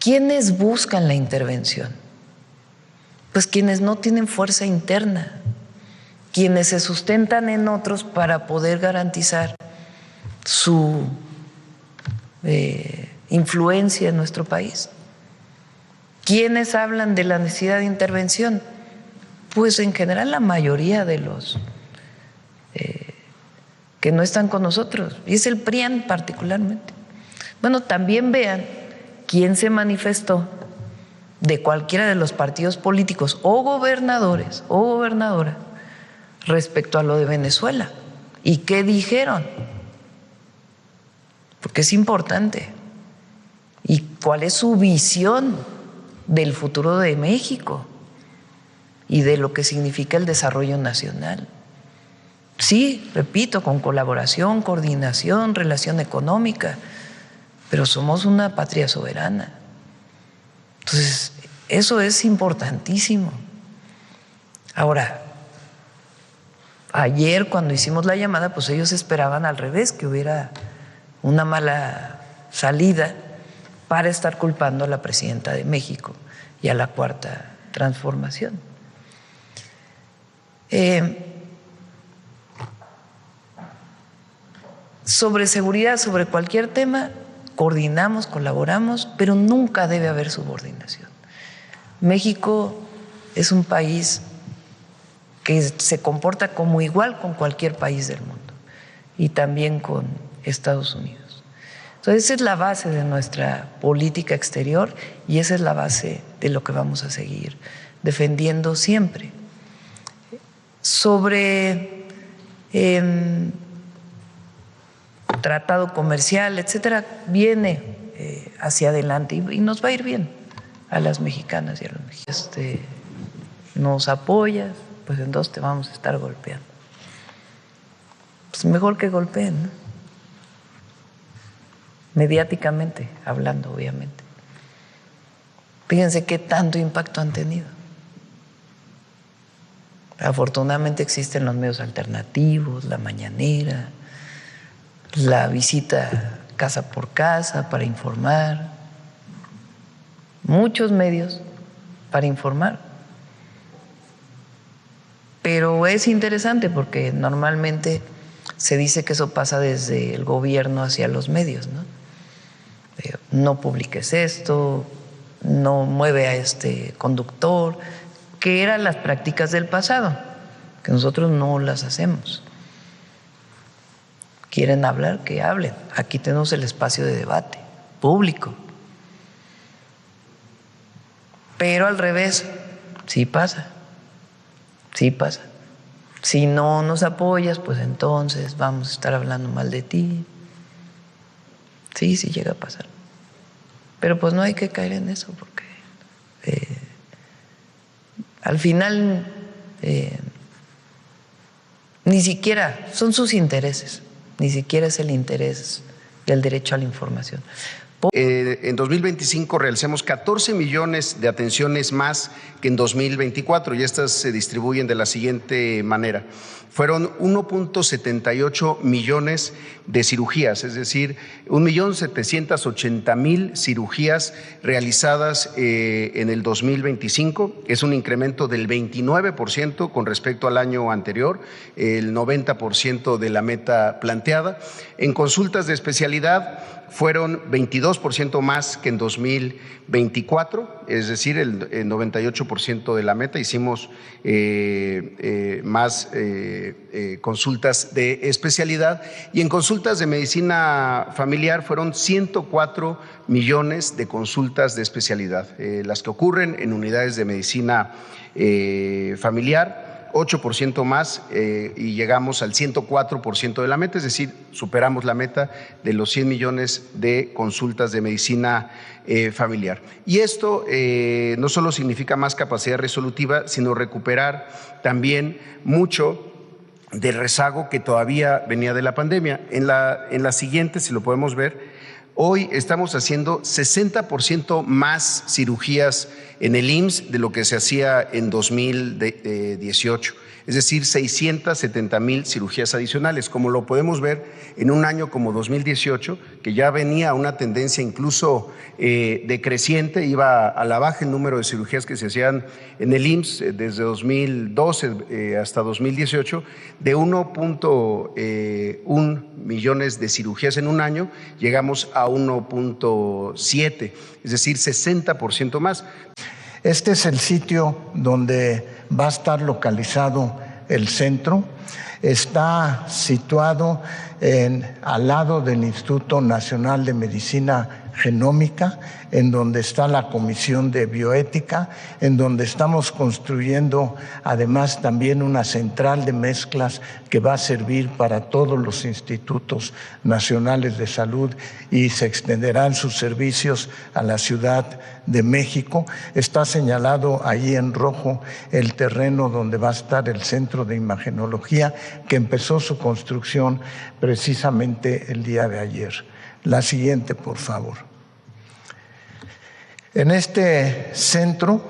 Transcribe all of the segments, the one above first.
¿Quiénes buscan la intervención? Pues quienes no tienen fuerza interna, quienes se sustentan en otros para poder garantizar su influencia en nuestro país. ¿Quiénes hablan de la necesidad de intervención? Pues en general la mayoría de los que no están con nosotros, y es el PRIAN particularmente. Bueno, también vean quién se manifestó de cualquiera de los partidos políticos o gobernadores o gobernadoras respecto a lo de Venezuela y qué dijeron, porque es importante, y cuál es su visión del futuro de México y de lo que significa el desarrollo nacional. Sí, repito, con colaboración, coordinación, relación económica, pero somos una patria soberana. Entonces, eso es importantísimo. Ahora, ayer cuando hicimos la llamada, pues ellos esperaban al revés, que hubiera una mala salida para estar culpando a la presidenta de México y a la Cuarta Transformación. Sobre seguridad, sobre cualquier tema, coordinamos, colaboramos, pero nunca debe haber subordinación. México es un país que se comporta como igual con cualquier país del mundo y también con Estados Unidos. Entonces, esa es la base de nuestra política exterior y esa es la base de lo que vamos a seguir defendiendo siempre. Sobre tratado comercial, etcétera, viene hacia adelante y nos va a ir bien a las mexicanas y a los mexicanos. Nos apoyas, pues entonces te vamos a estar golpeando. Pues mejor que golpeen, ¿no? Mediáticamente hablando, obviamente. Fíjense qué tanto impacto han tenido. Afortunadamente existen los medios alternativos, la mañanera, la visita casa por casa para informar, muchos medios para informar. Pero es interesante porque normalmente se dice que eso pasa desde el gobierno hacia los medios, ¿no? No publiques esto, no mueve a este conductor, que eran las prácticas del pasado, que nosotros no las hacemos. Quieren hablar, que hablen. Aquí tenemos el espacio de debate público. Pero al revés, sí pasa. Sí pasa. Si no nos apoyas, pues entonces vamos a estar hablando mal de ti. Sí, sí llega a pasar. Pero pues no hay que caer en eso porque al final ni siquiera son sus intereses. Ni siquiera es el interés del derecho a la información. En 2025 realicemos 14 millones de atenciones más que en 2024 y estas se distribuyen de la siguiente manera. Fueron 1.78 millones de cirugías, es decir, 1.780.000 cirugías realizadas en el 2025. Es un incremento del 29% con respecto al año anterior, el 90% de la meta planteada. En consultas de especialidad fueron 22% más que en 2024, es decir, el 98% de la meta. Hicimos más consultas de especialidad y en consultas de medicina familiar fueron 104 millones de consultas de especialidad, las que ocurren en unidades de medicina familiar. 8% más y llegamos al 104% de la meta, es decir, superamos la meta de los 100 millones de consultas de medicina familiar. Y esto no solo significa más capacidad resolutiva, sino recuperar también mucho del rezago que todavía venía de la pandemia. En la siguiente, si lo podemos ver, hoy estamos haciendo 60% más cirugías en el IMSS de lo que se hacía en 2018. es decir, 670,000 cirugías adicionales, como lo podemos ver en un año como 2018, que ya venía una tendencia incluso decreciente, iba a la baja el número de cirugías que se hacían en el IMSS desde 2012 hasta 2018, de 1.1 millones de cirugías en un año, llegamos a 1.7, es decir, 60% más. Este es el sitio donde va a estar localizado el centro. Está situado al lado del Instituto Nacional de Medicina Genómica, en donde está la Comisión de Bioética, en donde estamos construyendo además también una central de mezclas que va a servir para todos los institutos nacionales de salud y se extenderán sus servicios a la Ciudad de México. Está señalado ahí en rojo el terreno donde va a estar el Centro de Imagenología, que empezó su construcción precisamente el día de ayer. La siguiente, por favor. En este centro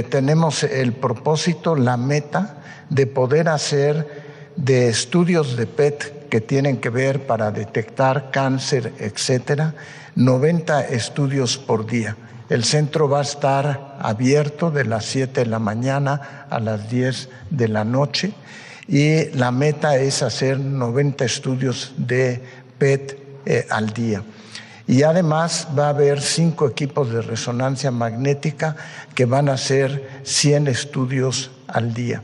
tenemos el propósito, la meta de poder hacer de estudios de PET que tienen que ver para detectar cáncer, etcétera, 90 estudios por día. El centro va a estar abierto de las 7 de la mañana a las 10 de la noche y la meta es hacer 90 estudios de PET al día. Y además va a haber 5 equipos de resonancia magnética que van a hacer 100 estudios al día.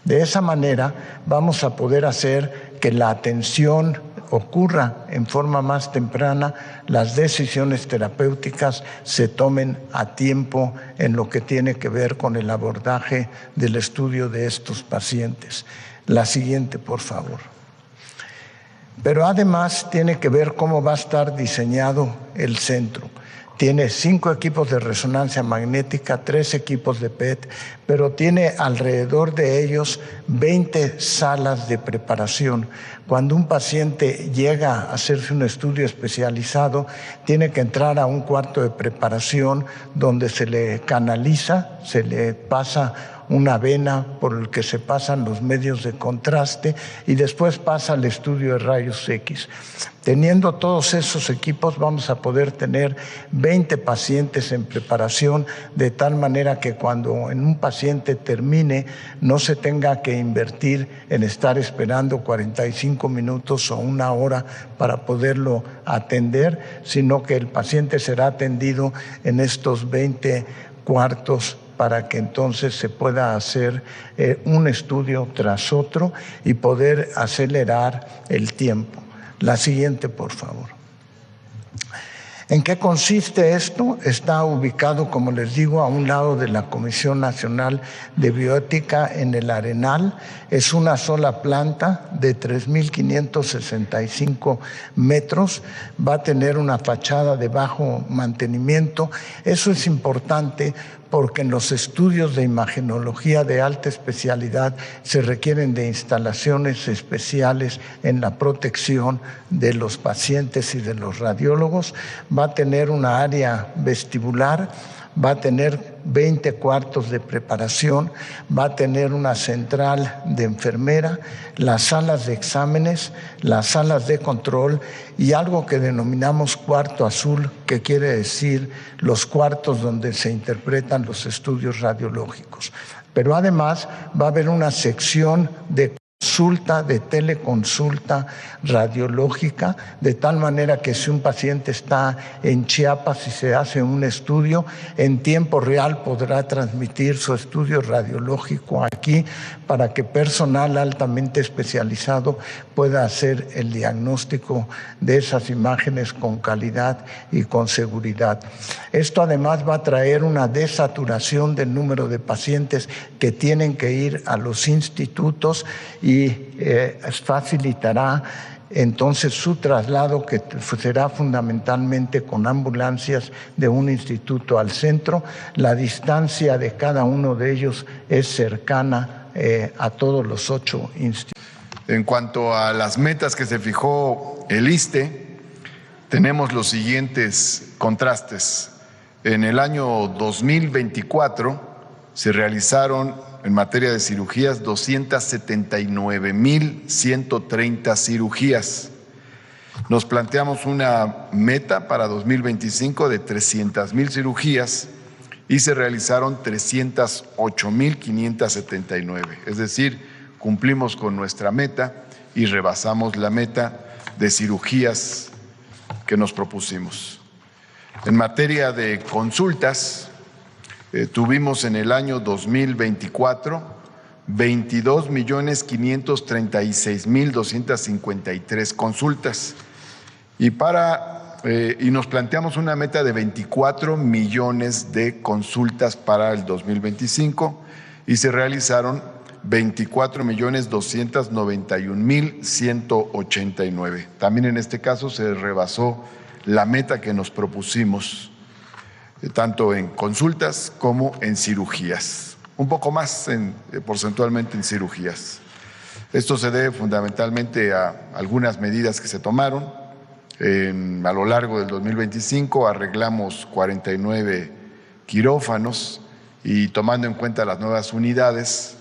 De esa manera vamos a poder hacer que la atención ocurra en forma más temprana, las decisiones terapéuticas se tomen a tiempo en lo que tiene que ver con el abordaje del estudio de estos pacientes. La siguiente, por favor. Pero además tiene que ver cómo va a estar diseñado el centro. Tiene 5 equipos de resonancia magnética, 3 equipos de PET, pero tiene alrededor de ellos 20 salas de preparación. Cuando un paciente llega a hacerse un estudio especializado, tiene que entrar a un cuarto de preparación donde se le canaliza, se le pasa una vena por el que se pasan los medios de contraste y después pasa al estudio de rayos X. Teniendo todos esos equipos vamos a poder tener 20 pacientes en preparación, de tal manera que cuando en un paciente termine no se tenga que invertir en estar esperando 45 minutos o 1 hora para poderlo atender, sino que el paciente será atendido en estos 20 cuartos para que entonces se pueda hacer un estudio tras otro y poder acelerar el tiempo. La siguiente, por favor. ¿En qué consiste esto? Está ubicado, como les digo, a un lado de la Comisión Nacional de Bioética en el Arenal. Es una sola planta de 3.565 metros. Va a tener una fachada de bajo mantenimiento. Eso es importante porque en los estudios de imagenología de alta especialidad se requieren de instalaciones especiales en la protección de los pacientes y de los radiólogos. Va a tener una área vestibular, va a tener 20 cuartos de preparación, va a tener una central de enfermera, las salas de exámenes, las salas de control y algo que denominamos cuarto azul, que quiere decir los cuartos donde se interpretan los estudios radiológicos. Pero además va a haber una sección de consulta, de teleconsulta radiológica, de tal manera que si un paciente está en Chiapas y se hace un estudio, en tiempo real podrá transmitir su estudio radiológico aquí para que personal altamente especializado pueda hacer el diagnóstico de esas imágenes con calidad y con seguridad. Esto además va a traer una desaturación del número de pacientes que tienen que ir a los institutos y facilitará entonces su traslado, que será fundamentalmente con ambulancias de un instituto al centro. La distancia de cada uno de ellos es cercana a todos los 8 institutos. En cuanto a las metas que se fijó el ISSSTE, tenemos los siguientes contrastes. En el año 2024 se realizaron en materia de cirugías 279,130 cirugías. Nos planteamos una meta para 2025 de 300,000 cirugías y se realizaron 308,579. Es decir, cumplimos con nuestra meta y rebasamos la meta de cirugías que nos propusimos. En materia de consultas, tuvimos en el año 2024 22,536,253 consultas y nos planteamos una meta de 24 millones de consultas para el 2025 y se realizaron 24,291,189. También en este caso se rebasó la meta que nos propusimos, tanto en consultas como en cirugías. Un poco más porcentualmente en cirugías. Esto se debe fundamentalmente a algunas medidas que se tomaron. A lo largo del 2025 arreglamos 49 quirófanos y tomando en cuenta las nuevas unidades,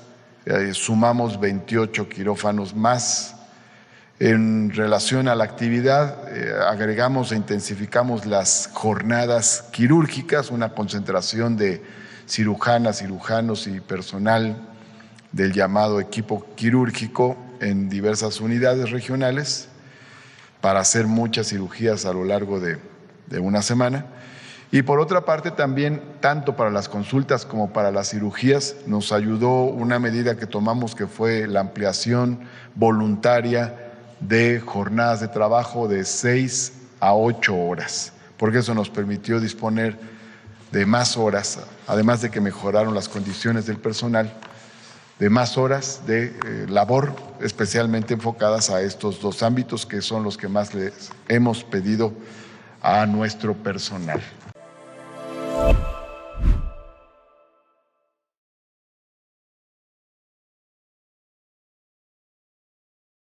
sumamos 28 quirófanos más. En relación a la actividad, agregamos e intensificamos las jornadas quirúrgicas, una concentración de cirujanas, cirujanos y personal del llamado equipo quirúrgico en diversas unidades regionales para hacer muchas cirugías a lo largo de una semana. Y por otra parte también, tanto para las consultas como para las cirugías, nos ayudó una medida que tomamos que fue la ampliación voluntaria de jornadas de trabajo de 6 a 8 horas, porque eso nos permitió disponer de más horas, además de que mejoraron las condiciones del personal, de más horas de labor, especialmente enfocadas a estos dos ámbitos que son los que más les hemos pedido a nuestro personal.